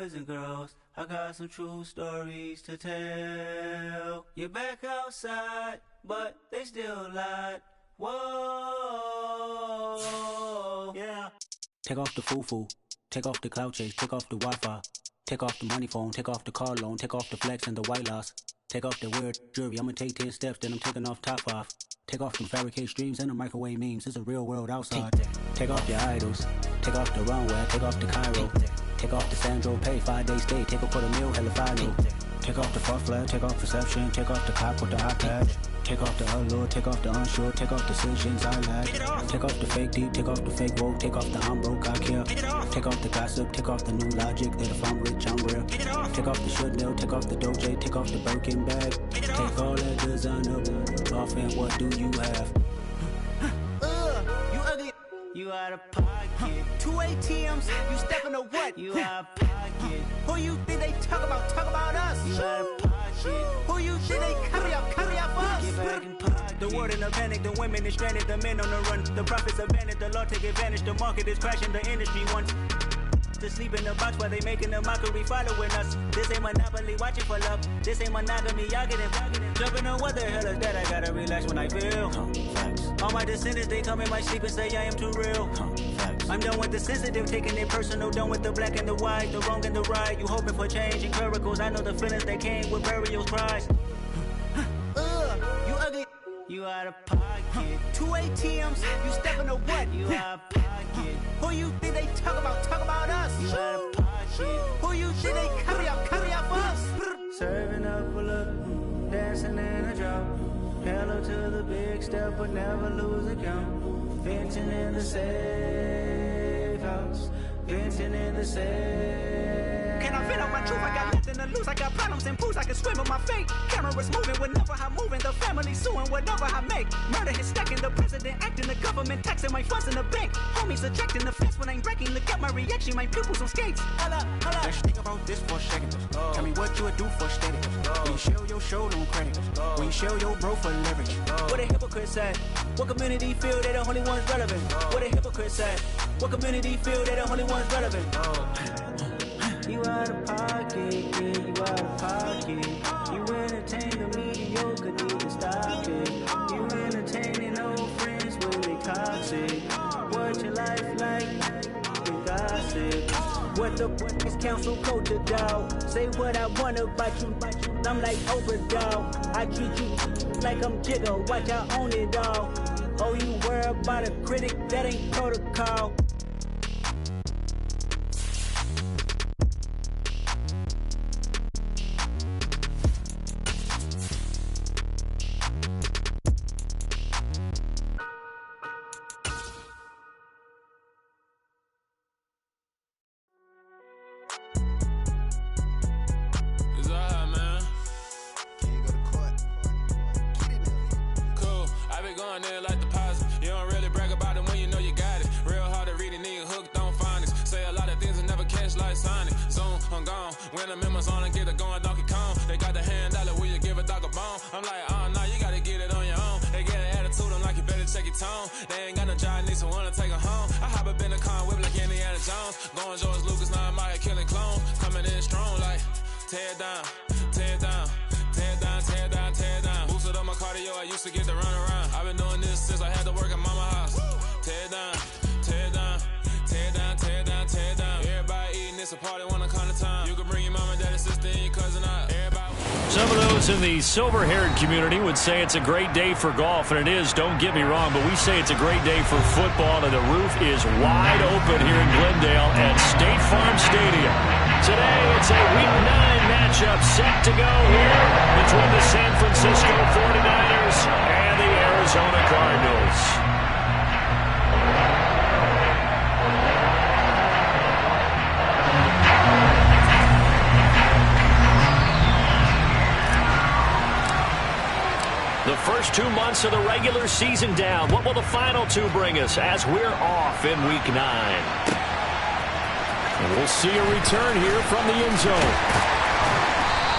boys and girls, I got some true stories to tell. You're back outside, but they still lied. Whoa, yeah. Take off the foo-foo, take off the cloud chase, take off the Wi-Fi, take off the money phone, take off the car loan, take off the flex and the white loss, take off the weird jewelry. I'ma take 10 steps, then I'm taking off top off. Take off them fabricate streams and the microwave memes. It's a real world outside. Take off your idols, take off the runway, take off the Cairo, take off the Sandro pay, 5-day stay, take off for the meal, hella final. Take off the fuck flag, take off perception, take off the cop with the iPad. Take off the allure, take off the unsure, take off decisions I lack. Take off the fake deep, take off the fake woke, take off the I'm broke, I care. Take off the gossip, take off the new logic that if I'm rich, I'm real. Take off the Chanel, take off the Doja, take off the Birkin bag. Take all that designer off and what do you have? You ugly, you out of pocket. 2 ATMs, you stepping to what? You out of pocket. Who you think they talk about us? You out of pocket. Who you think they carry out for Get us? back in pocket. The world in a panic, the women is stranded, the men on the run. The profits abandoned, the law take advantage, the market is crashing, the industry wants to sleep in the box while they making a mockery following us. This ain't monopoly, watching for love. This ain't monogamy, y'all get it. Jumping on what the hell is that? I gotta relax when I feel. All my descendants, they come in my sleep and say I am too real. I'm done with the sensitive, taking it personal. Done with the black and the white, the wrong and the right. You hoping for change and miracles. I know the feelings that came with burial cries. You ugly. You out of pocket. 2 ATMs, you stepping to what? You out of pocket. Who you think they talk about us? You out of pocket. Who you think they carry out for us? Serving up a look, dancing in a drop. Hello to the big step, but never lose a count. Venting in the safe house. Venting in the safe. Can I vent out my truth? I got nothing to lose. I got problems and pools. I can swim with my fate. Cameras moving whenever I'm moving. The family suing whatever I make. Murder is stacking. The president acting. The government taxing my funds in the bank. Homies ejecting the fence when I'm breaking. Look at my reaction. My pupils on skates. Hold up. Let's think about this for a second. Tell me what you would do for status. When you show your show no credit. When you show your bro for leverage. What a hypocrite said. What community feel they the only ones relevant? What a hypocrite said. What community feel they the only ones relevant? You out of pocket, yeah, you out of pocket. You entertain the mediocre, need to stop it. You entertaining old friends when they toxic. What your life like? You gossip. What the fuck is council culture, dog? Say what I want about you. I'm like Oprah, dog. I treat you like I'm Jigga. Watch I own it all. Oh, you worry about a critic? That ain't protocol. Some of those in the silver-haired community would say it's a great day for golf, and it is, don't get me wrong, but we say it's a great day for football, and the roof is wide open here in Glendale at State Farm Stadium. Today, it's a Week 9 matchup set to go here between the San Francisco 49ers and the Arizona Cardinals. The first 2 months of the regular season down. What will the final 2 bring us as we're off in Week 9? And we'll see a return here from the end zone.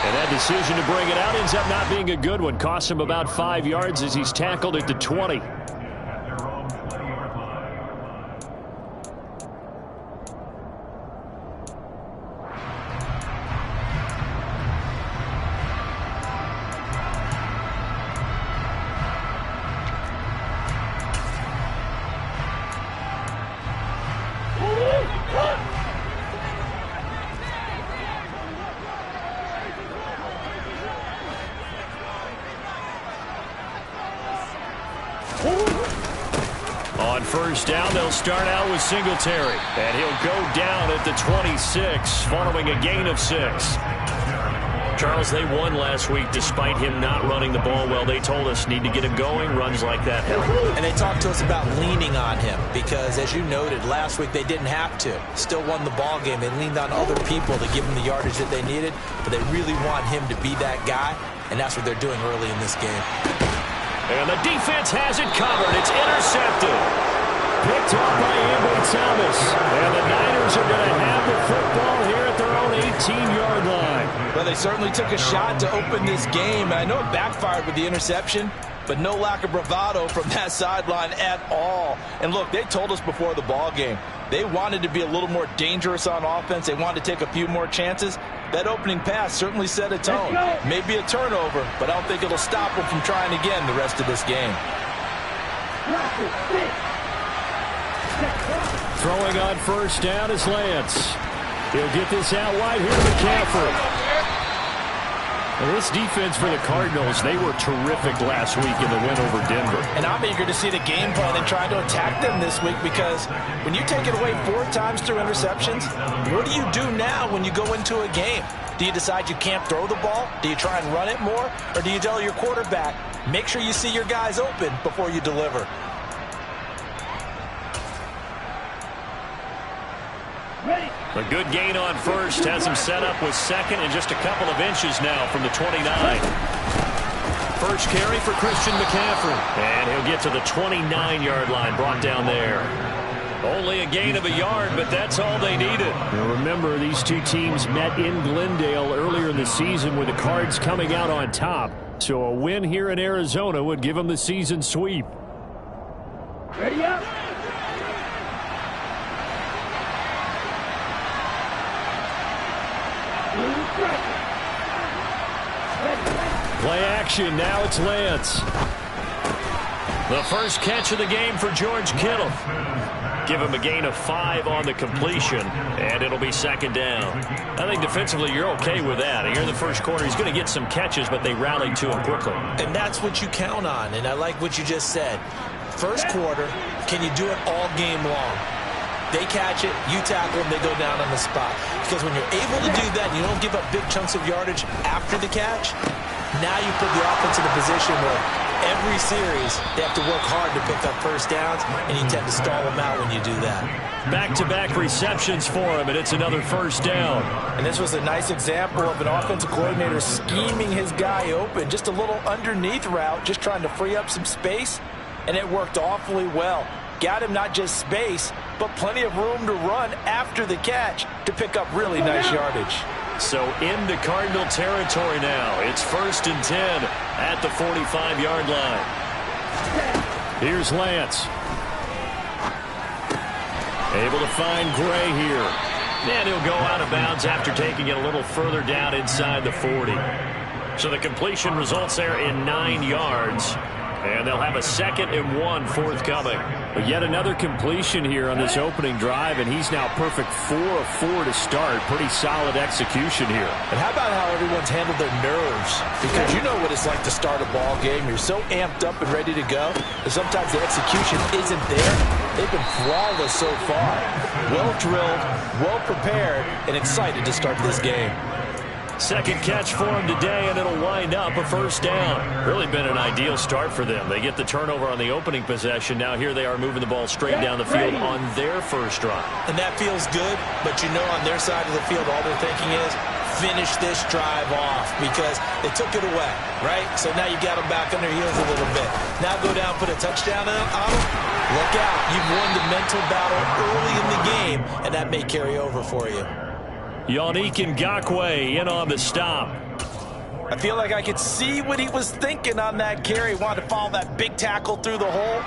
And that decision to bring it out ends up not being a good one. Costs him about 5 yards as he's tackled at the 20. On first down, they'll start out with Singletary, and he'll go down at the 26 following a gain of 6. Charles, they won last week despite him not running the ball well. They told us need to get him going. Runs like that help. And they talked to us about leaning on him because, as you noted, last week they didn't have to. Still won the ball game. They leaned on other people to give him the yardage that they needed, but they really want him to be that guy, and that's what they're doing early in this game. And the defense has it covered. It's intercepted. Picked off by Ambry Thomas. And the Niners are going to have the football here at their own 18-yard line. Well, they certainly took a shot to open this game. And I know it backfired with the interception, but no lack of bravado from that sideline at all. And look, they told us before the ball game, they wanted to be a little more dangerous on offense. They wanted to take a few more chances. That opening pass certainly set a tone. Maybe a turnover, but I don't think it'll stop them from trying again the rest of this game. Throwing on first down is Lance. He'll get this out wide here to McCaffrey. And this defense for the Cardinals, they were terrific last week in the win over Denver. And I'm eager to see the game plan and try to attack them this week, because when you take it away 4 times through interceptions, what do you do now when you go into a game? Do you decide you can't throw the ball? Do you try and run it more? Or do you tell your quarterback, make sure you see your guys open before you deliver? A good gain on first has him set up with second and just a couple of inches now from the 29. First carry for Christian McCaffrey. And he'll get to the 29-yard line, brought down there. Only a gain of a yard, but that's all they needed. Now remember, these two teams met in Glendale earlier in the season with the Cards coming out on top. So a win here in Arizona would give them the season sweep. Ready up. Play action, now it's Lance. The first catch of the game for George Kittle. Give him a gain of 5 on the completion, and it'll be second down. I think defensively you're okay with that. Here in the first quarter, he's going to get some catches, but they rallied to him quickly. And that's what you count on, and I like what you just said. First quarter, can you do it all game long? They catch it, you tackle them, they go down on the spot. Because when you're able to do that and you don't give up big chunks of yardage after the catch, now you put the offense in a position where every series they have to work hard to pick up first downs, and you tend to stall them out when you do that. Back-to-back receptions for him, and it's another first down. And this was a nice example of an offensive coordinator scheming his guy open. Just a little underneath route, just trying to free up some space, and it worked awfully well. Got him not just space, but plenty of room to run after the catch to pick up really nice yardage. So into Cardinal territory now. It's 1st and 10 at the 45-yard line. Here's Lance. Able to find Gray here. And he'll go out of bounds after taking it a little further down inside the 40. So the completion results there in 9 yards. And they'll have a 2nd and 1 forthcoming. But yet another completion here on this opening drive, and he's now perfect 4 of 4 to start. Pretty solid execution here. And how about how everyone's handled their nerves? Because you know what it's like to start a ball game. You're so amped up and ready to go, and sometimes the execution isn't there. They've been flawless so far. Well drilled, well prepared, and excited to start this game. Second catch for him today, and it'll wind up a first down. Really been an ideal start for them. They get the turnover on the opening possession. Now here they are moving the ball straight down the field on their first drive. And that feels good, but you know on their side of the field all they're thinking is finish this drive off, because they took it away, right? So now you got them back on their heels a little bit. Now go down, put a touchdown on them. Look out. You've won the mental battle early in the game, and that may carry over for you. Yannick Ngakoue in on the stop. I feel like I could see what he was thinking on that carry. Wanted to follow that big tackle through the hole.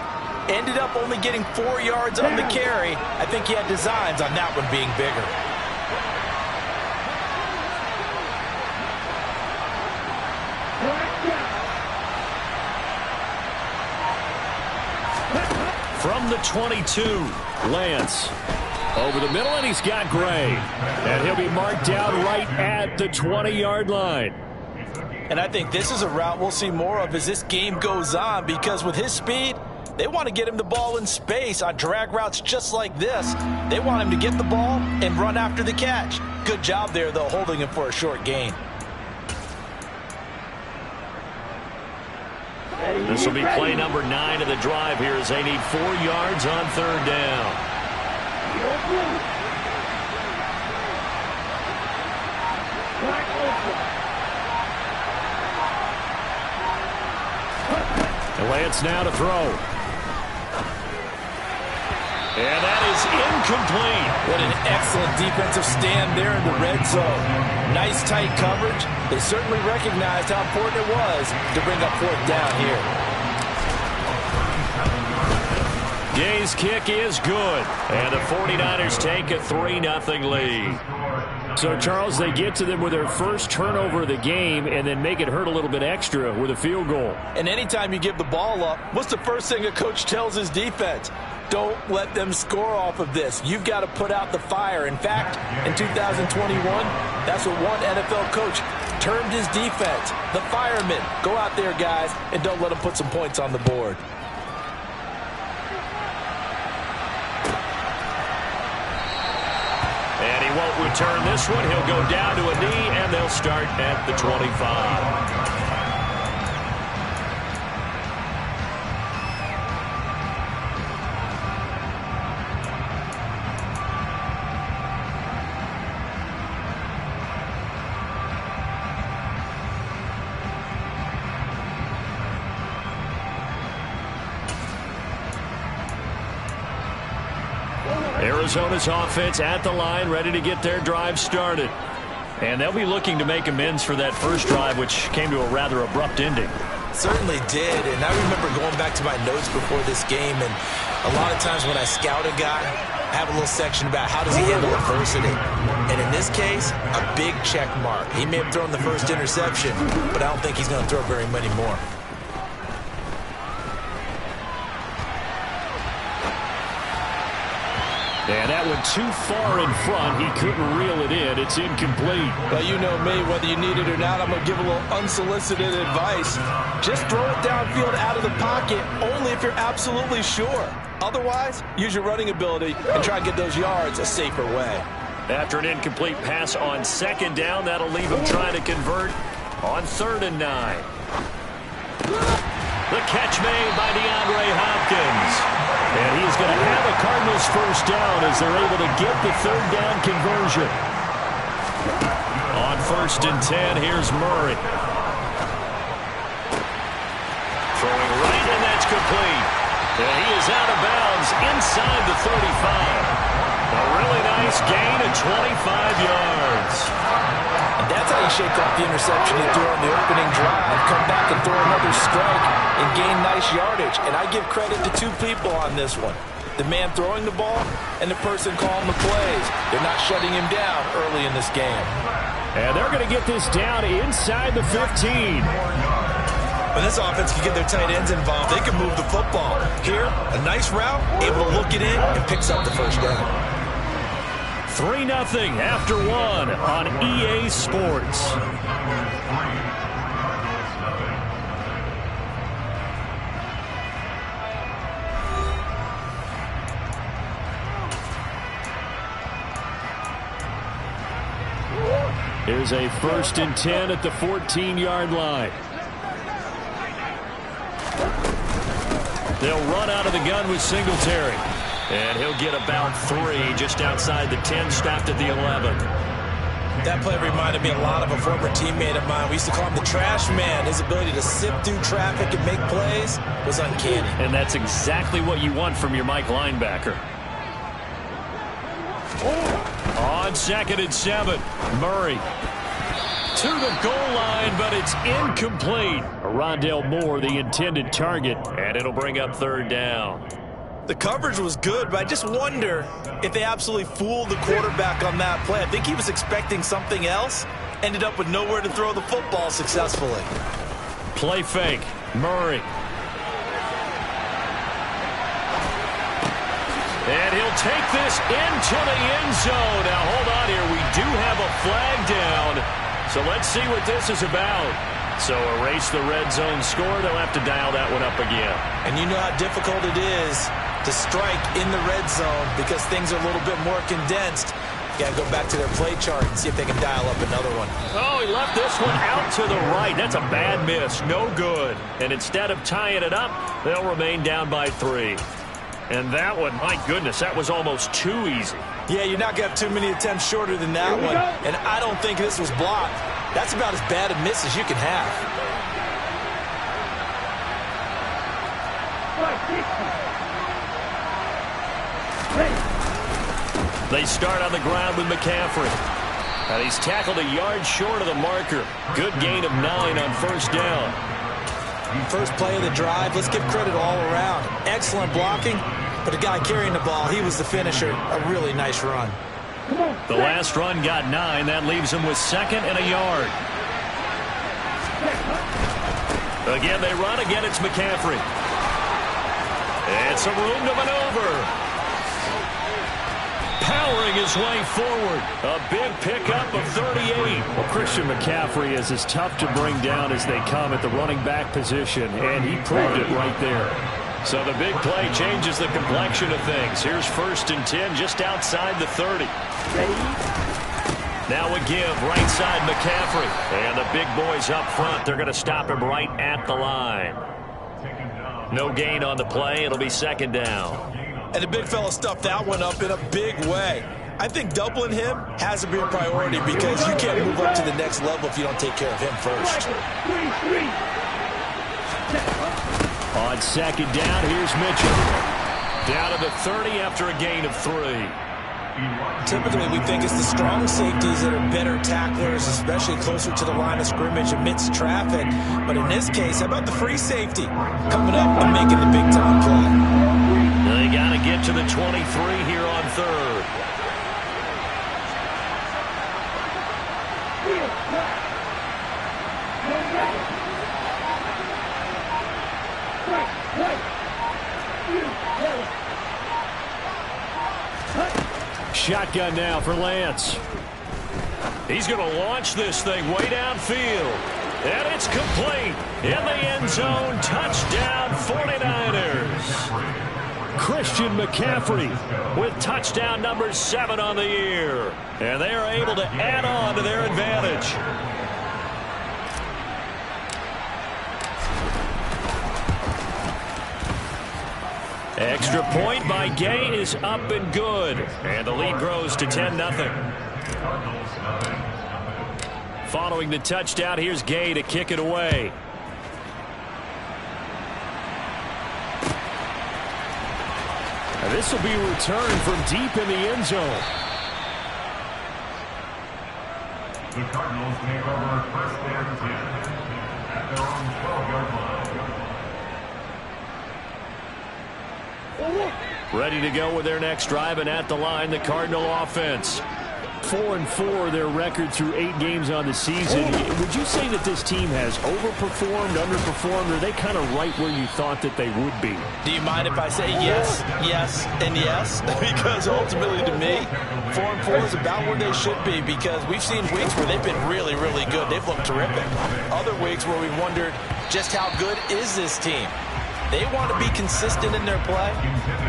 Ended up only getting 4 yards on the carry. I think he had designs on that one being bigger. From the 22, Lance. Over the middle, and he's got Gray. And he'll be marked down right at the 20-yard line. And I think this is a route we'll see more of as this game goes on, because with his speed, They want to get him the ball in space on drag routes just like this. They want him to get the ball and run after the catch. Good job there, though, holding him for a short gain. This will be play number 9 of the drive here as they need 4 yards on 3rd down. And Lance now to throw. And that is incomplete. What an excellent defensive stand there in the red zone. Nice tight coverage. They certainly recognized how important it was to bring up 4th down here. Gay's kick is good. And the 49ers take a 3-0 lead. So, Charles, they get to them with their first turnover of the game and then make it hurt a little bit extra with a field goal. And anytime you give the ball up, what's the first thing a coach tells his defense? Don't let them score off of this. You've got to put out the fire. In fact, in 2021, that's what one NFL coach termed his defense. The firemen. Go out there, guys, and don't let them put some points on the board. And he won't return this one. He'll go down to a knee, and they'll start at the 25. Arizona's offense at the line, ready to get their drive started. And they'll be looking to make amends for that first drive, which came to a rather abrupt ending. Certainly did, and I remember going back to my notes before this game, and a lot of times when I scout a guy, I have a little section about how does he handle adversity. And in this case, a big check mark. He may have thrown the first interception, but I don't think he's going to throw very many more. And that went too far in front. He couldn't reel it in. It's incomplete. Well, you know me. Whether you need it or not, I'm going to give a little unsolicited advice. Just throw it downfield out of the pocket, only if you're absolutely sure. Otherwise, use your running ability and try and get those yards a safer way. After an incomplete pass on 2nd down, that'll leave him trying to convert on 3rd and 9. The catch made by DeAndre Hopkins. And he's going to have a Cardinals first down as they're able to get the 3rd down conversion. On 1st and 10, here's Murray. Throwing right, and that's complete. And he is out of bounds inside the 35. A really nice gain of 25 yards. And that's how you shake off the interception he threw on the opening drive. Come back and throw another strike and gain nice yardage. And I give credit to 2 people on this one. The man throwing the ball and the person calling the plays. They're not shutting him down early in this game. And they're going to get this down inside the 15. When this offense can get their tight ends involved, they can move the football. Here, a nice route, able to look it in, and picks up the first down. 3-0 after 1 on EA Sports. Here's a 1st and 10 at the 14-yard line. They'll run out of the gun with Singletary. And he'll get about 3 just outside the 10, stopped at the 11. That play reminded me a lot of a former teammate of mine. We used to call him the trash man. His ability to sift through traffic and make plays was uncanny. And that's exactly what you want from your Mike linebacker. On 2nd and 7, Murray to the goal line, but it's incomplete. Rondale Moore, the intended target, and it'll bring up 3rd down. The coverage was good, but I just wonder if they absolutely fooled the quarterback on that play. I think he was expecting something else, ended up with nowhere to throw the football successfully. Play fake, Murray. And he'll take this into the end zone. Now, hold on here. We do have a flag down, so let's see what this is about. So erase the red zone score. They'll have to dial that one up again. And you know how difficult it is to strike in the red zone because things are a little bit more condensed. You got to go back to their play chart and see if they can dial up another one. Oh, he left this one out to the right. That's a bad miss. No good. And instead of tying it up, they'll remain down by 3. And that one, my goodness, that was almost too easy. Yeah, you're not going to have too many attempts shorter than that one. And I don't think this was blocked. That's about as bad a miss as you can have. They start on the ground with McCaffrey. And he's tackled a yard short of the marker. Good gain of 9 on first down. First play of the drive, let's give credit all around. Excellent blocking, but the guy carrying the ball, he was the finisher. A really nice run. The last run got 9. That leaves him with 2nd and a yard. Again, they run. Again, it's McCaffrey. It's a room to maneuver. Powering his way forward. A big pickup of 38. Well, Christian McCaffrey is as tough to bring down as they come at the running back position, and he proved it right there. So the big play changes the complexion of things. Here's 1st and 10 just outside the 30. Now a give right side McCaffrey. And the big boys up front. They're going to stop him right at the line. No gain on the play. It'll be 2nd down. And the big fella stuffed that one up in a big way. I think doubling him has to be a priority because you can't move up to the next level if you don't take care of him first. On 2nd down, here's Mitchell. Down to the 30 after a gain of 3. Typically, we think it's the strong safeties that are better tacklers, especially closer to the line of scrimmage amidst traffic. But in this case, how about the free safety coming up and making the big-time play? They got to get to the 23 here on 3rd. Shotgun now for Lance. He's going to launch this thing way downfield. And it's complete. In the end zone, touchdown 49ers. Christian McCaffrey with touchdown number 7 on the year. And they are able to add on to their advantage. Extra point by Gay is up and good. And the lead grows to 10-0. Following the touchdown, here's Gay to kick it away. And this will be a return from deep in the end zone. The Cardinals take over 1st and 10 at their own 12-yard line. Ready to go with their next drive, and at the line, the Cardinal offense. 4-4 their record through 8 games on the season. Would you say that this team has overperformed, underperformed, or are they kind of right where you thought that they would be? Do you mind if I say yes, yes, and yes? Because ultimately to me, 4-4 is about where they should be because we've seen weeks where they've been really, really good. They've looked terrific. Other weeks where we wondered just how good is this team? They want to be consistent in their play,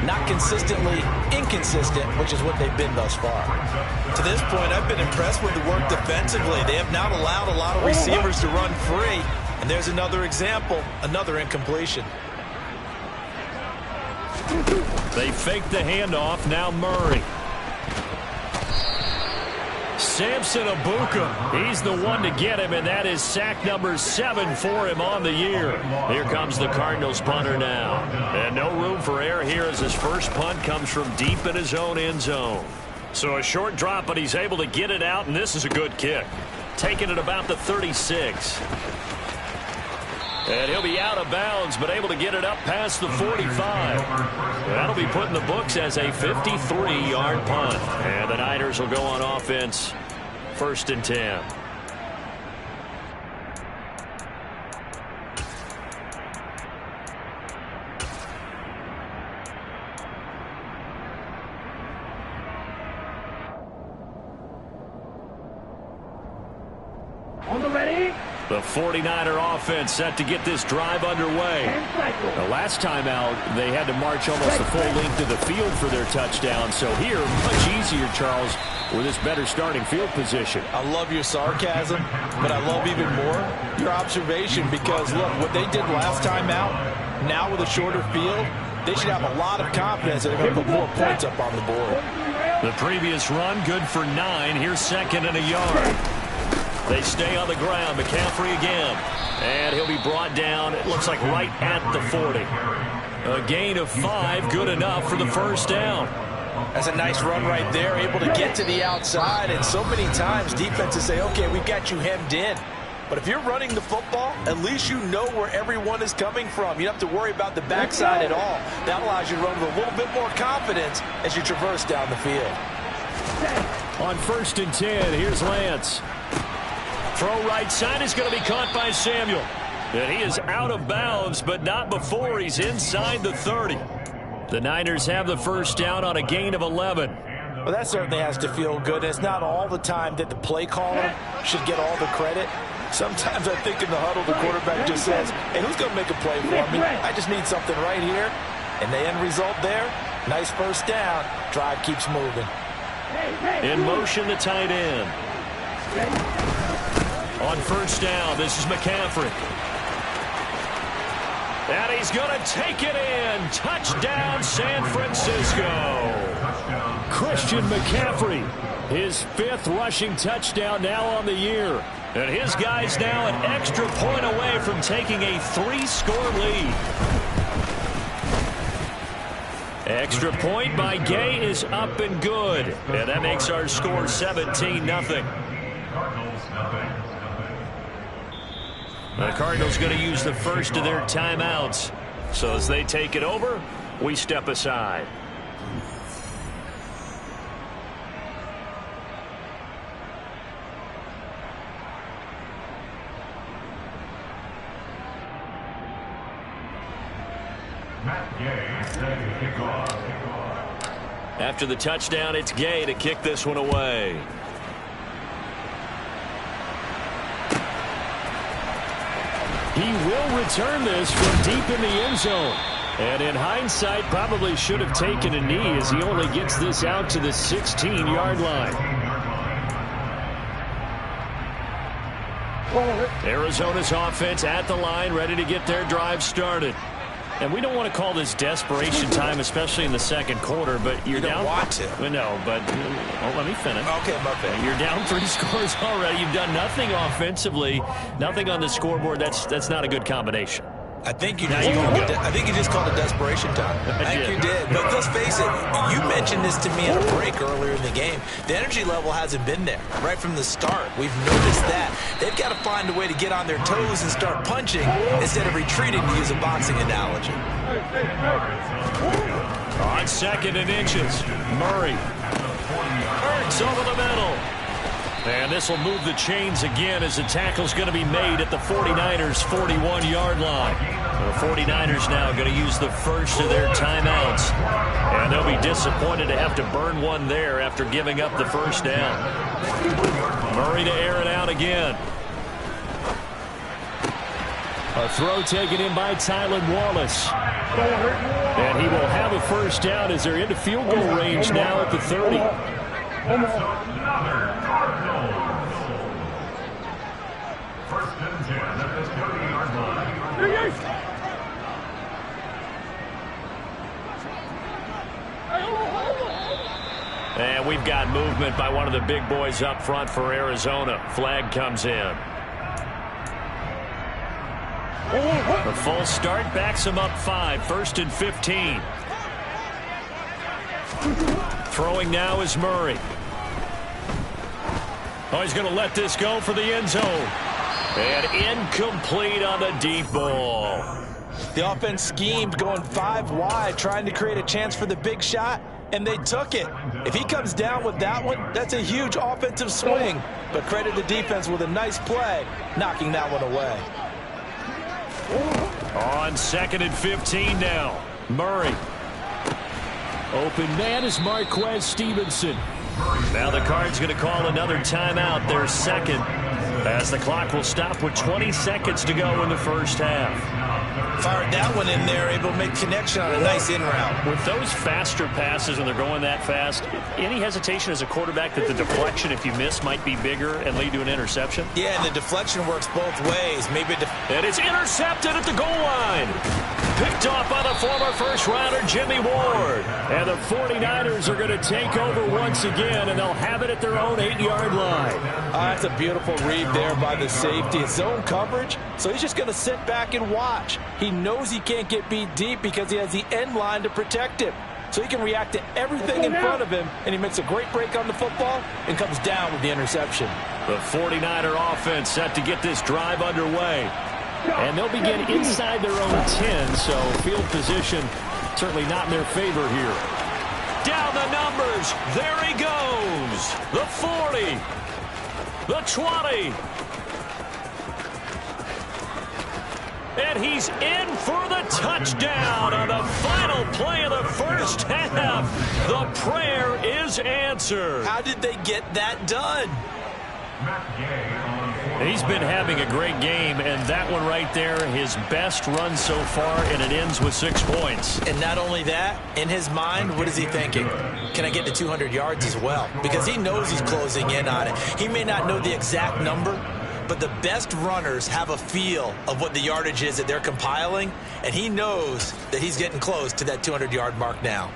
not consistently inconsistent, which is what they've been thus far. To this point, I've been impressed with the work defensively. They have not allowed a lot of receivers to run free. And there's another example, another incompletion. They fake the handoff. Now Murray. Samson Abuka, he's the one to get him, and that is sack number 7 for him on the year. Here comes the Cardinals punter now. And no room for error here as his first punt comes from deep in his own end zone. So a short drop, but he's able to get it out, and this is a good kick. Taking it about the 36. And he'll be out of bounds, but able to get it up past the 45. That'll be put in the books as a 53-yard punt. And the Niners will go on offense, 1st and 10. On the ready, The 49er offense set to get this drive underway. The last time out, they had to march almost the full length of the field for their touchdown. So here, much easier, Charles, with this better starting field position. I love your sarcasm, but I love even more your observation because, look, what they did last time out, now with a shorter field, they should have a lot of confidence that they're going to put more points up on the board. The previous run, good for 9. Here's 2nd and a yard. They stay on the ground. McCaffrey again. And he'll be brought down, it looks like right at the 40. A gain of 5, good enough for the first down. That's a nice run right there, able to get to the outside. And so many times defenses say, okay, we've got you hemmed in. But if you're running the football, at least you know where everyone is coming from. You don't have to worry about the backside at all. That allows you to run with a little bit more confidence as you traverse down the field. On 1st and 10, here's Lance. Throw right side is going to be caught by Samuel. And he is out of bounds, but not before he's inside the 30. The Niners have the first down on a gain of 11. Well, that certainly has to feel good. It's not all the time that the play caller should get all the credit. Sometimes I think in the huddle, the quarterback just says, hey, who's going to make a play for me? I just need something right here. And the end result there, nice first down. Drive keeps moving. In motion, the tight end. On first down, this is McCaffrey. And he's going to take it in. Touchdown, San Francisco. Christian McCaffrey, his 5th rushing touchdown now on the year. And his guys now an extra point away from taking a 3-score lead. Extra point by Gay is up and good. And that makes our score 17-0. The Cardinals going to use the first of their timeouts. So as they take it over, we step aside. After the touchdown, it's Gay to kick this one away. He will return this from deep in the end zone. And in hindsight, probably should have taken a knee as he only gets this out to the 16-yard line. Arizona's offense at the line, ready to get their drive started. And we don't want to call this desperation time, especially in the second quarter, but you're down. You don't want to. No, but let me finish. Okay, my bad. You're down 3 scores already. You've done nothing offensively, nothing on the scoreboard. That's not a good combination. I think you just called it desperation time. I think you did. But let's face it, you mentioned this to me at a break earlier in the game. The energy level hasn't been there right from the start. We've noticed that. They've got to find a way to get on their toes and start punching instead of retreating, to use a boxing analogy. On 2nd and inches, Murray. Hurts over the middle. And this will move the chains again as the tackle's going to be made at the 49ers' 41-yard line. The 49ers now going to use the first of their timeouts. And they'll be disappointed to have to burn one there after giving up the first down. Murray to air it out again. A throw taken in by Tylan Wallace. And he will have a first down as they're into field goal range now at the 30. First and 10 at the 30-yard line. And we've got movement by one of the big boys up front for Arizona. Flag comes in. The full start backs him up 5. 1st and 15. Throwing now is Murray. Oh, he's going to let this go for the end zone. And incomplete on the deep ball. The offense schemed going 5 wide, trying to create a chance for the big shot, and they took it. If he comes down with that one, that's a huge offensive swing. But credit the defense with a nice play, knocking that one away. On 2nd and 15 now. Murray. Open man is Marquez Stevenson. Now the Cards going to call another timeout, their second. As the clock will stop with 20 seconds to go in the first half. Fired that one in there, able to make connection on a nice in route. With those faster passes when they're going that fast, any hesitation as a quarterback that the deflection, if you miss, might be bigger and lead to an interception? Yeah, and the deflection works both ways. Maybe and it's intercepted at the goal line. Picked off by the former first-rounder Jimmy Ward. And the 49ers are going to take over once again, and they'll have it at their own 8-yard line. That's a beautiful read there by the safety. It's zone coverage, so he's just going to sit back and watch. He knows he can't get beat deep because he has the end line to protect him. So he can react to everything in front of him, and he makes a great break on the football and comes down with the interception. The 49er offense set to get this drive underway. And they'll begin inside their own 10, so field position certainly not in their favor here. Down the numbers. There he goes. The 40. The 20. And he's in for the touchdown on the final play of the first half. The prayer is answered. How did they get that done? He's been having a great game, and that one right there, his best run so far, and it ends with 6 points. And not only that, in his mind, what is he thinking? Can I get to 200 yards as well? Because he knows he's closing in on it. He may not know the exact number, but the best runners have a feel of what the yardage is that they're compiling, and he knows that he's getting close to that 200-yard mark now.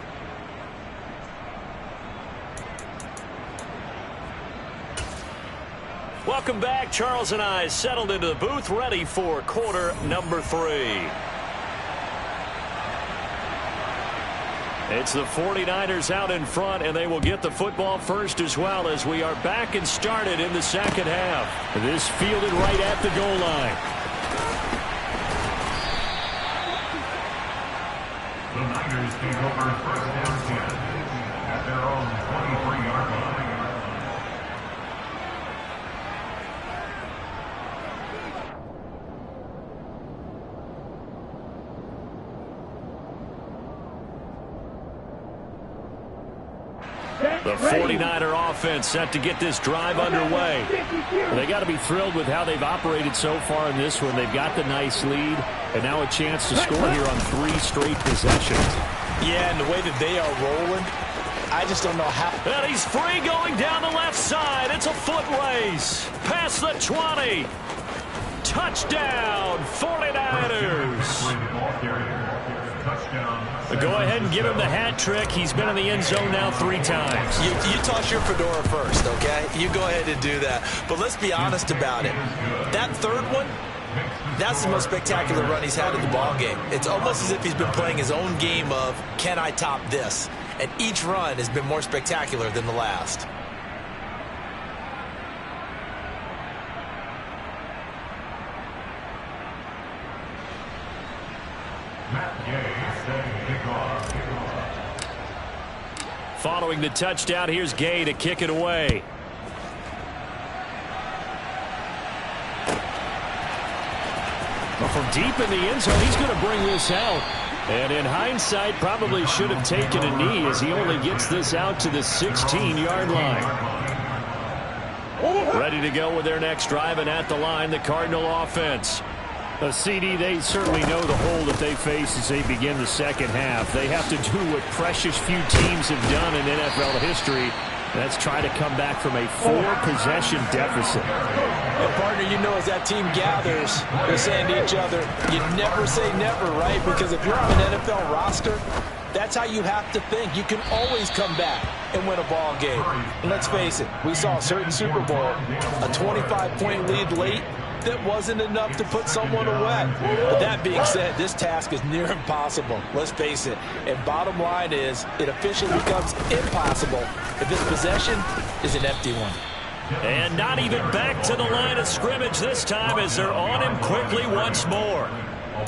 Welcome back. Charles and I settled into the booth, ready for quarter number 3. It's the 49ers out in front, and they will get the football first as well as we are back and started in the second half. This fielded right at the goal line. The Niners take over first down 10 at their own 23-yard line. The 49er offense set to get this drive underway. They got to be thrilled with how they've operated so far in this one. They've got the nice lead, and now a chance to score here on 3 straight possessions. Yeah, and the way that they are rolling, I just don't know how. And he's free going down the left side. It's a foot race. Past the 20. Touchdown, 49ers. Go ahead and give him the hat trick. He's been in the end zone now 3 times. You toss your fedora first, okay? You go ahead and do that. But let's be honest about it. That third one, that's the most spectacular run he's had in the ballgame. It's almost as if he's been playing his own game of, can I top this? And each run has been more spectacular than the last. Following the touchdown, here's Gay to kick it away. Well, from deep in the end zone, he's going to bring this out. And in hindsight, probably should have taken a knee as he only gets this out to the 16-yard line. Ready to go with their next drive, and at the line, the Cardinal offense. A CD, they certainly know the hole that they face as they begin the second half. They have to do what precious few teams have done in NFL history. That's try to come back from a 4-possession deficit. And partner, you know, as that team gathers, they're saying to each other, you never say never, right? Because if you're on an NFL roster, that's how you have to think. You can always come back and win a ball game. And let's face it, we saw a certain Super Bowl, a 25-point lead late, that wasn't enough to put someone away. But that being said, this task is near impossible. Let's face it. And bottom line is, it officially becomes impossible if this possession is an empty one. And not even back to the line of scrimmage this time as they're on him quickly once more.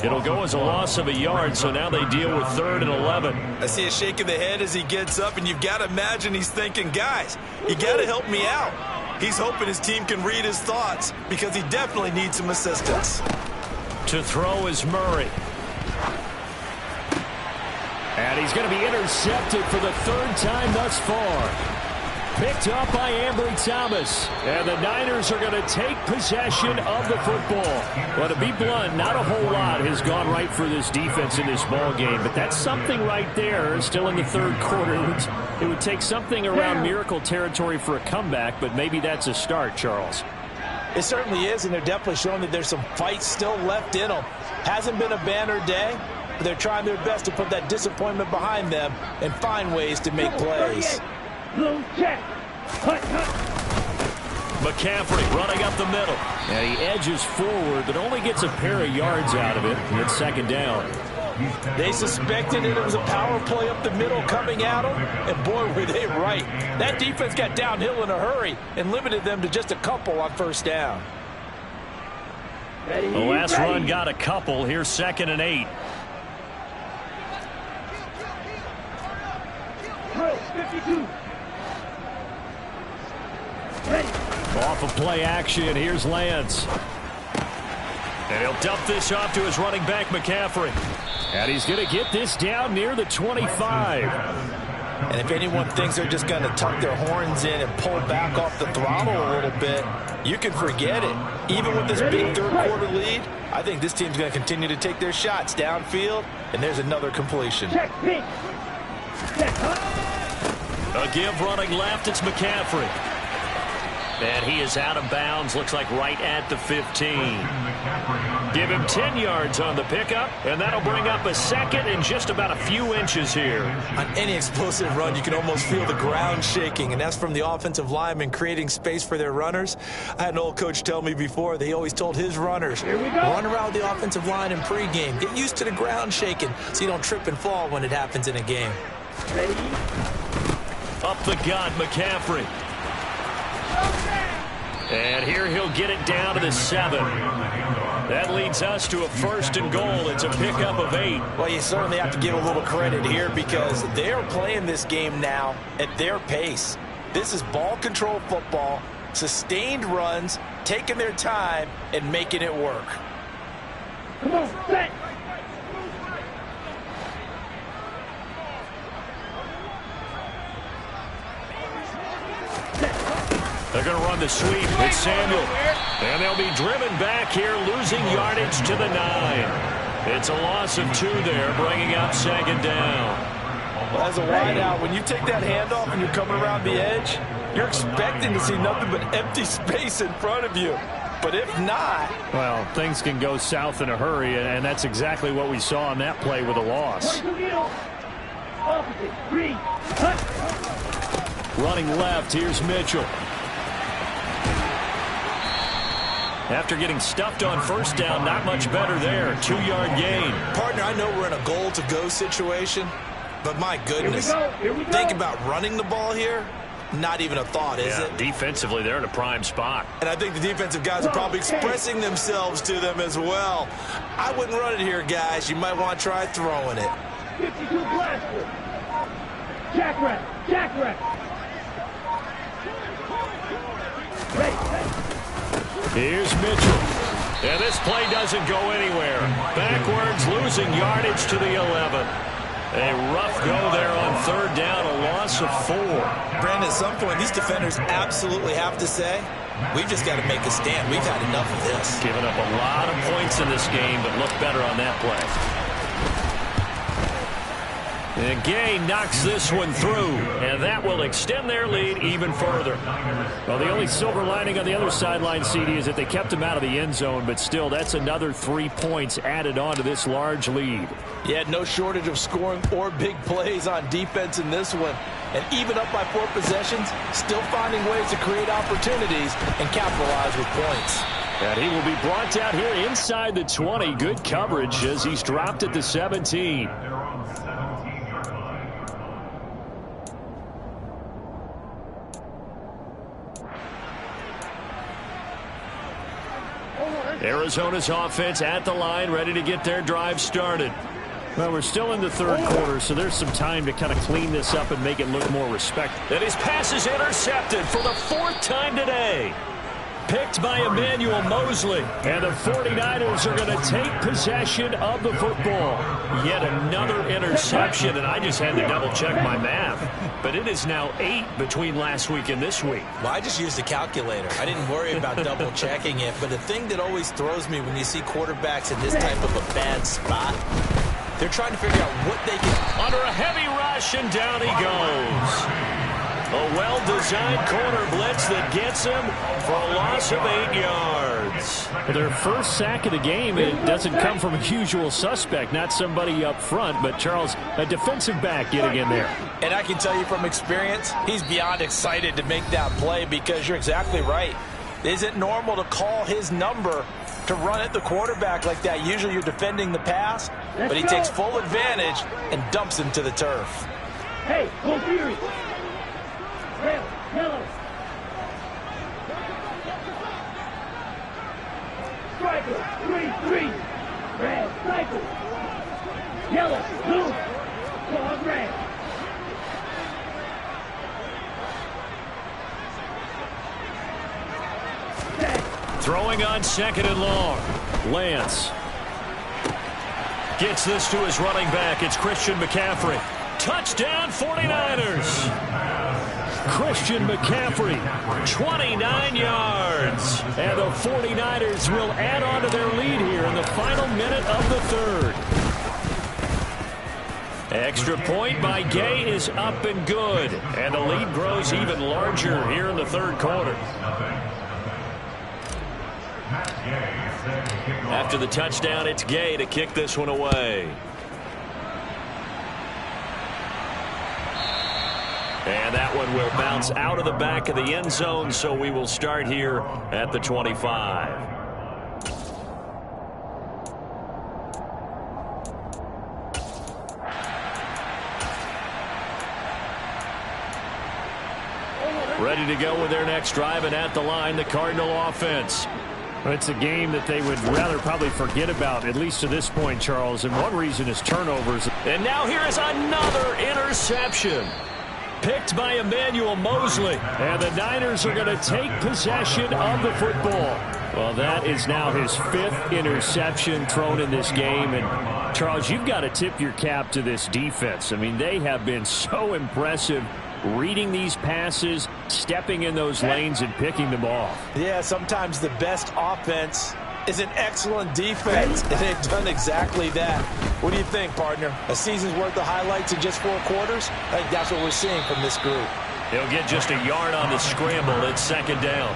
It'll go as a loss of a yard, so now they deal with 3rd and 11. I see a shake of the head as he gets up, and you've got to imagine he's thinking, guys, you got to help me out. He's hoping his team can read his thoughts because he definitely needs some assistance. To throw is Murray. And he's going to be intercepted for the 3rd time thus far. Picked up by Ambry Thomas. And the Niners are going to take possession of the football. Well, to be blunt, not a whole lot has gone right for this defense in this ball game. But that's something right there. Still in the third quarter. It would take something around miracle territory for a comeback, but maybe that's a start, Charles. It certainly is, and they're definitely showing that there's some fight still left in them. Hasn't been a banner day, but they're trying their best to put that disappointment behind them and find ways to make plays. McCaffrey running up the middle. And he edges forward, but only gets a pair of yards out of it. And it's second down. They suspected it was a power play up the middle coming at them, and boy, were they right. That defense got downhill in a hurry and limited them to just a couple on first down. The last run got a couple. Here's 2nd and 8. Off of play action, here's Lance. And he'll dump this off to his running back, McCaffrey. And he's going to get this down near the 25. And if anyone thinks they're just going to tuck their horns in and pull back off the throttle a little bit, you can forget it. Even with this big third quarter lead, I think this team's going to continue to take their shots downfield. And there's another completion. A give running left, it's McCaffrey. And he is out of bounds, looks like right at the 15. Give him 10 yards on the pickup, and that'll bring up a second and just about a few inches here. On any explosive run, you can almost feel the ground shaking, and that's from the offensive linemen creating space for their runners. I had an old coach tell me before that he always told his runners, run around the offensive line in pregame. Get used to the ground shaking so you don't trip and fall when it happens in a game. Up the gut, McCaffrey. And here he'll get it down to the 7. That leads us to a 1st and goal. It's a pickup of 8. Well, you certainly have to give a little credit here because they're playing this game now at their pace. This is ball control football, sustained runs, taking their time, and making it work. Come on, set! They're going to run the sweep. It's Samuel. And they'll be driven back here, losing yardage to the 9. It's a loss of 2 there, bringing up 2nd down. Well, as a wideout, when you take that handoff and you're coming around the edge, you're expecting to see nothing but empty space in front of you. But if not... Well, things can go south in a hurry, and that's exactly what we saw on that play with a loss. Running left, here's Mitchell. After getting stuffed on first down, not much better there. 2-yard gain. Partner, I know we're in a goal-to-go situation, but my goodness, think about running the ball here. Not even a thought, is it? Defensively, they're in a prime spot. And I think the defensive guys are probably expressing themselves to them as well. I wouldn't run it here, guys. You might want to try throwing it. 52 blaster. Jackrabbit. Here's Mitchell. And this play doesn't go anywhere. Backwards, losing yardage to the 11. A rough go there on 3rd down, a loss of 4. Brandon, at some point, these defenders absolutely have to say, we've just got to make a stand. We've had enough of this. Giving up a lot of points in this game, but look better on that play. And Gay knocks this one through, and that will extend their lead even further. Well, the only silver lining on the other sideline, CD, is that they kept him out of the end zone, but still, that's another 3 points added on to this large lead. Yeah, no shortage of scoring or big plays on defense in this one. And even up by 4 possessions, still finding ways to create opportunities and capitalize with points. And he will be brought down here inside the 20. Good coverage as he's dropped at the 17. Arizona's offense at the line, ready to get their drive started. Well, we're still in the 3rd quarter, so there's some time to kind of clean this up and make it look more respectful. And his pass is intercepted for the 4th time today. Picked by Emmanuel Mosley. And the 49ers are going to take possession of the football. Yet another interception, and I just had to double-check my math. But it is now 8 between last week and this week. Well, I just used the calculator. I didn't worry about double-checking it. But the thing that always throws me when you see quarterbacks in this type of a bad spot, they're trying to figure out what they can... Under a heavy rush, and down he goes. A well-designed corner blitz that gets him for a loss of 8 yards. Their first sack of the game, it doesn't come from a usual suspect, not somebody up front, but Charles, a defensive back getting in there. And I can tell you from experience, he's beyond excited to make that play because you're exactly right. Is it normal to call his number to run at the quarterback like that? Usually you're defending the pass, but he takes full advantage and dumps him to the turf. Hey, go Fury! Red, yellow. Striker, 3-3. Red, cycle. Yellow, blue. Claw, red. Throwing on 2nd and long. Lance gets this to his running back. It's Christian McCaffrey. Touchdown 49ers. Christian McCaffrey, 29 yards. And the 49ers will add on to their lead here in the final minute of the third. Extra point by Gay is up and good. And the lead grows even larger here in the third quarter. After the touchdown, it's Gay to kick this one away. And that one will bounce out of the back of the end zone, so we will start here at the 25. Ready to go with their next drive, and at the line, the Cardinal offense. It's a game that they would rather probably forget about, at least to this point, Charles. And one reason is turnovers. And now here is another interception. Picked by Emmanuel Mosley. And the Niners are going to take possession of the football. Well, that is now his 5th interception thrown in this game. And, Charles, you've got to tip your cap to this defense. I mean, they have been so impressive reading these passes, stepping in those lanes, and picking them off. Yeah, sometimes the best offense is an excellent defense, and they've done exactly that. What do you think, partner? A season's worth of highlights in just 4 quarters? I think that's what we're seeing from this group. He'll get just a yard on the scramble. It's 2nd down.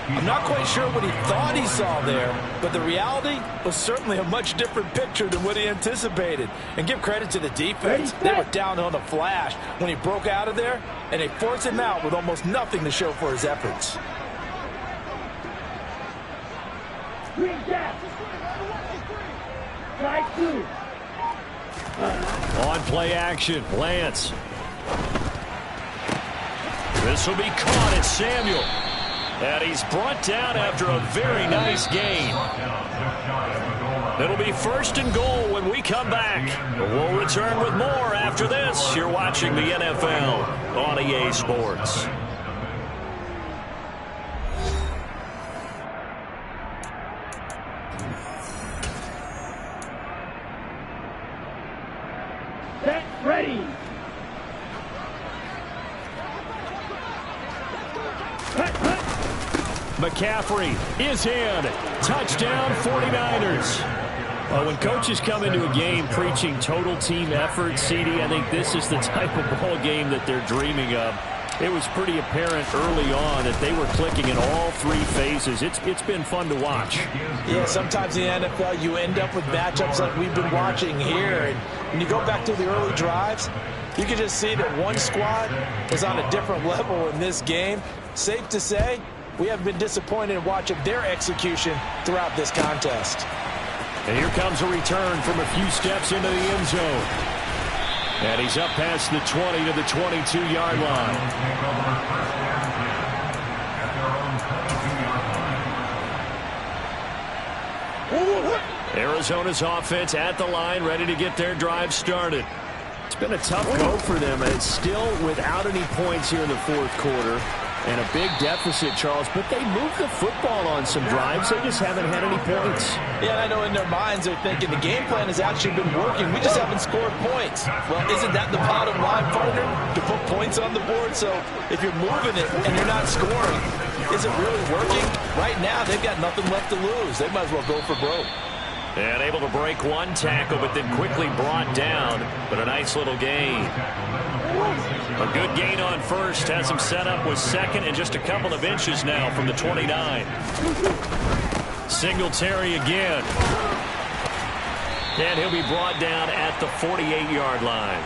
I'm not quite sure what he thought he saw there, but the reality was certainly a much different picture than what he anticipated. And give credit to the defense. They were down on the flash when he broke out of there, and they forced him out with almost nothing to show for his efforts. Green gap. Right 2. On play action, Lance. This will be caught. It's Samuel. And he's brought down after a very nice gain. It'll be 1st and goal when we come back. We'll return with more after this. You're watching the NFL on EA Sports. Set, ready. McCaffrey is in. Touchdown 49ers. Well, when coaches come into a game preaching total team effort, CD, I think this is the type of ball game that they're dreaming of. It was pretty apparent early on that they were clicking in all 3 phases. It's been fun to watch. Yeah, sometimes in the NFL you end up with matchups like we've been watching here. And when you go back to the early drives, you can just see that one squad is on a different level in this game. Safe to say, we haven't been disappointed in watching their execution throughout this contest. And here comes a return from a few steps into the end zone. And he's up past the 20 to the 22-yard line. Arizona's offense at the line, ready to get their drive started. It's been a tough go for them, and it's still without any points here in the 4th quarter. And a big deficit, Charles, but they moved the football on some drives. They just haven't had any points. Yeah, and I know in their minds they're thinking the game plan has actually been working. We just haven't scored points. Well, isn't that the bottom line, partner? To put points on the board? So if you're moving it and you're not scoring, is it really working? Right now, they've got nothing left to lose. They might as well go for broke. And able to break one tackle, but then quickly brought down. But a nice little gain. A good gain on first. Has him set up with second and just a couple of inches now from the 29. Singletary again. And he'll be brought down at the 48-yard line.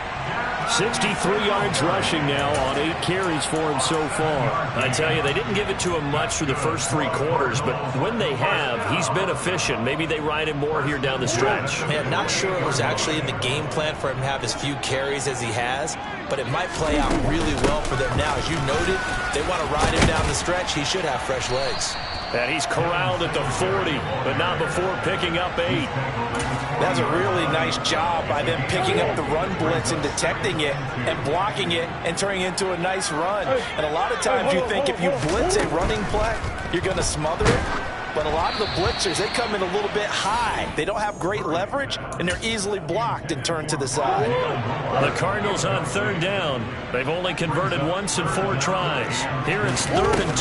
63 yards rushing now on 8 carries for him so far. I tell you, they didn't give it to him much through the first 3 quarters, but when they have, he's been efficient. Maybe they ride him more here down the stretch. Man, not sure it was actually in the game plan for him to have as few carries as he has, but it might play out really well for them now. As you noted, they want to ride him down the stretch. He should have fresh legs. And he's corralled at the 40, but not before picking up 8. That's a really nice job by them picking up the run blitz and detecting it and blocking it and turning it into a nice run. And a lot of times you think if you blitz a running play, you're going to smother it. But a lot of the blitzers, they come in a little bit high. They don't have great leverage, and they're easily blocked and turned to the side. The Cardinals on 3rd down. They've only converted once in 4 tries. Here it's 3rd and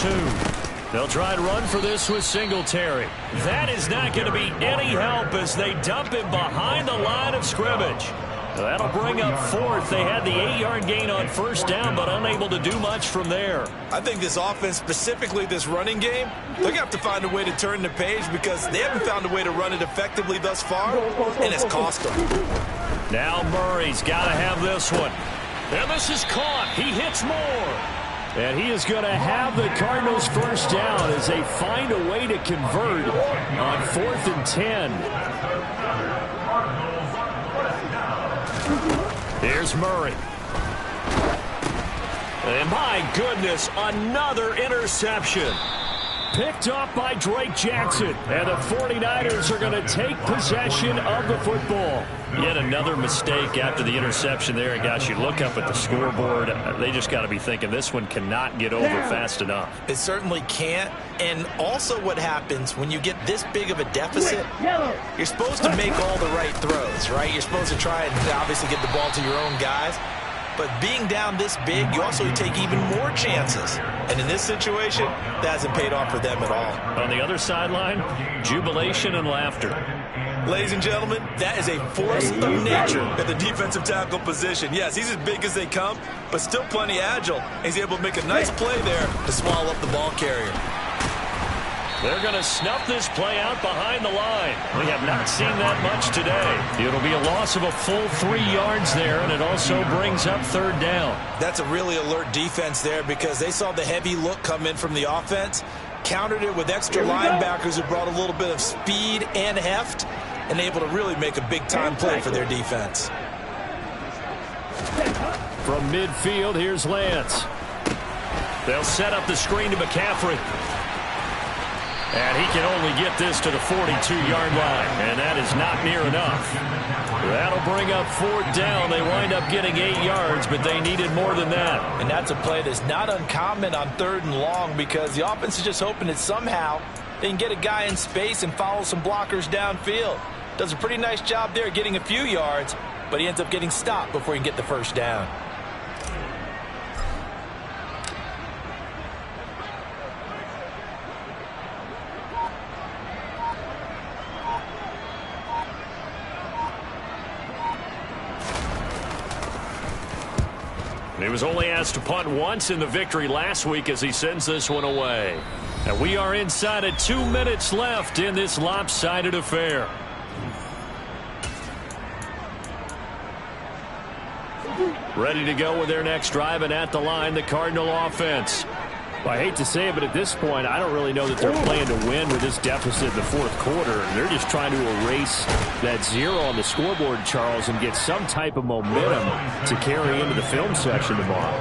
2. They'll try and run for this with Singletary. That is not going to be any help as they dump him behind the line of scrimmage. That'll bring up 4th. They had the 8-yard gain on 1st down, but unable to do much from there. I think this offense, specifically this running game, they're going to have to find a way to turn the page because they haven't found a way to run it effectively thus far, and it's cost them. Now Murray's got to have this one. And this is caught. He hits more. And he is going to have the Cardinals first down as they find a way to convert on 4th and 10. Here's Murray. And my goodness, another interception. Picked off by Drake Jackson. And the 49ers are going to take possession of the football. Yet another mistake after the interception there. And gosh, you look up at the scoreboard, they just got to be thinking this one cannot get over fast enough. It certainly can't. And also what happens when you get this big of a deficit, you're supposed to make all the right throws, right? You're supposed to try and obviously get the ball to your own guys. But being down this big, you also take even more chances. And in this situation, that hasn't paid off for them at all. On the other sideline, jubilation and laughter. Ladies and gentlemen, that is a force of nature at the defensive tackle position. Yes, he's as big as they come, but still plenty agile. He's able to make a nice play there to swallow up the ball carrier. They're going to snuff this play out behind the line. We have not seen that much today. It'll be a loss of a full 3 yards there, and it also brings up 3rd down. That's a really alert defense there because they saw the heavy look come in from the offense, countered it with extra linebackers who brought a little bit of speed and heft, and able to really make a big-time play for their defense. From midfield, here's Lance. They'll set up the screen to McCaffrey. And he can only get this to the 42-yard line, and that is not near enough. That'll bring up 4th down. They wind up getting 8 yards, but they needed more than that. And that's a play that's not uncommon on 3rd and long because the offense is just hoping that somehow they can get a guy in space and follow some blockers downfield. Does a pretty nice job there getting a few yards, but he ends up getting stopped before he can get the first down. He was only asked to punt once in the victory last week as he sends this one away. And we are inside of 2 minutes left in this lopsided affair. Ready to go with their next drive, and at the line, the Cardinal offense. Well, I hate to say it, but at this point, I don't really know that they're playing to win with this deficit in the 4th quarter. They're just trying to erase that 0 on the scoreboard, Charles, and get some type of momentum to carry into the film section tomorrow.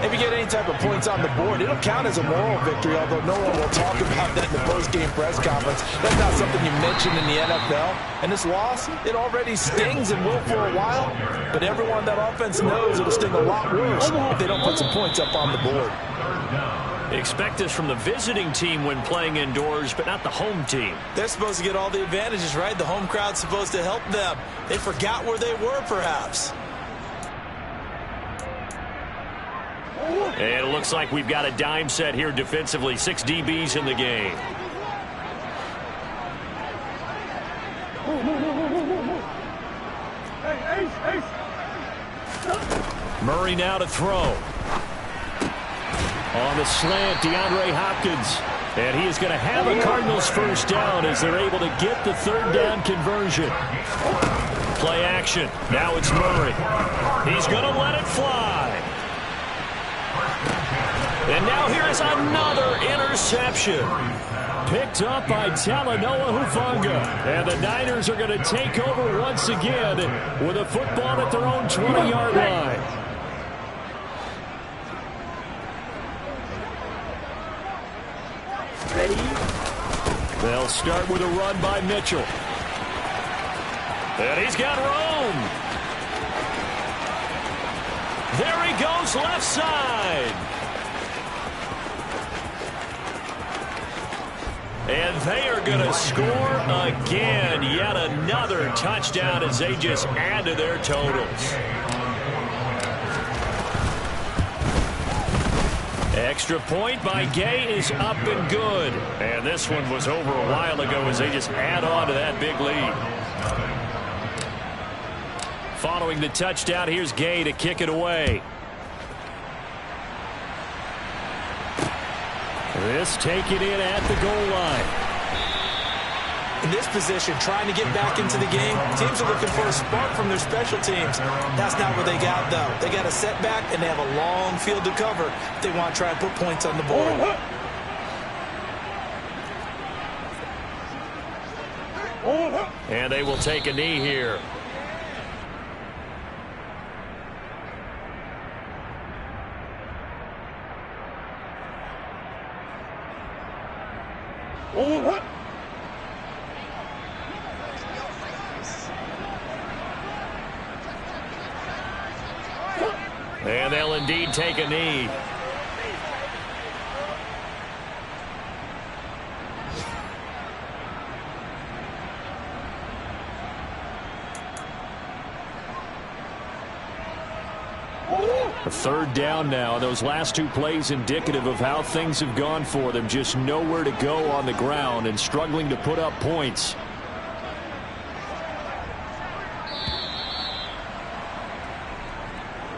If you get any type of points on the board, it'll count as a moral victory, although no one will talk about that in the post-game press conference. That's not something you mention in the NFL. And this loss, it already stings and will for a while, but everyone on that offense knows it'll sting a lot worse if they don't put some points up on the board. Expect this from the visiting team when playing indoors, but not the home team. They're supposed to get all the advantages, right? The home crowd's supposed to help them. They forgot where they were, perhaps. And it looks like we've got a dime set here defensively. 6 DBs in the game. Murray now to throw. On the slant, DeAndre Hopkins. And he is going to have a Cardinals first down as they're able to get the 3rd down conversion. Play action. Now it's Murray. He's going to let it fly. And now here is another interception. Picked up by Talanoa Hufanga. And the Niners are going to take over once again with a football at their own 20-yard line. Ready? They'll start with a run by Mitchell. And he's got room. There he goes, left side. And they are going to score again. Yet another touchdown as they just add to their totals. Extra point by Gay is up and good. And this one was over a while ago as they just add on to that big lead. Following the touchdown, here's Gay to kick it away. This taken in at the goal line. In this position, trying to get back into the game, teams are looking for a spark from their special teams. That's not what they got, though. They got a setback, and they have a long field to cover if they want to try and put points on the board. And they will take a knee here. And they'll indeed take a knee. A 3rd down now. Those last 2 plays indicative of how things have gone for them. Just nowhere to go on the ground and struggling to put up points.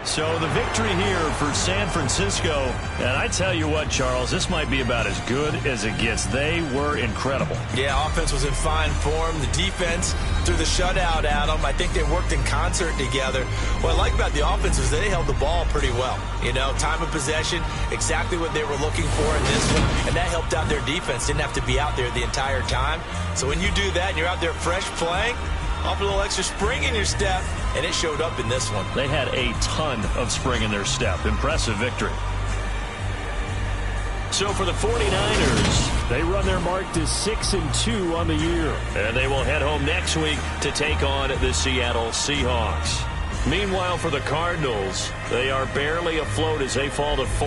So the victory here for San Francisco. And I tell you what, Charles, this might be about as good as it gets. They were incredible. Yeah, offense was in fine form. The defense threw the shutout at them. I think they worked in concert together. What I like about the offense was they held the ball pretty well. You know, time of possession, exactly what they were looking for in this one. And that helped out their defense. Didn't have to be out there the entire time. So when you do that and you're out there fresh playing, off a little extra spring in your step, and it showed up in this one. They had a ton of spring in their step. Impressive victory. So for the 49ers, they run their mark to 6-2 on the year. And they will head home next week to take on the Seattle Seahawks. Meanwhile, for the Cardinals, they are barely afloat as they fall to 4.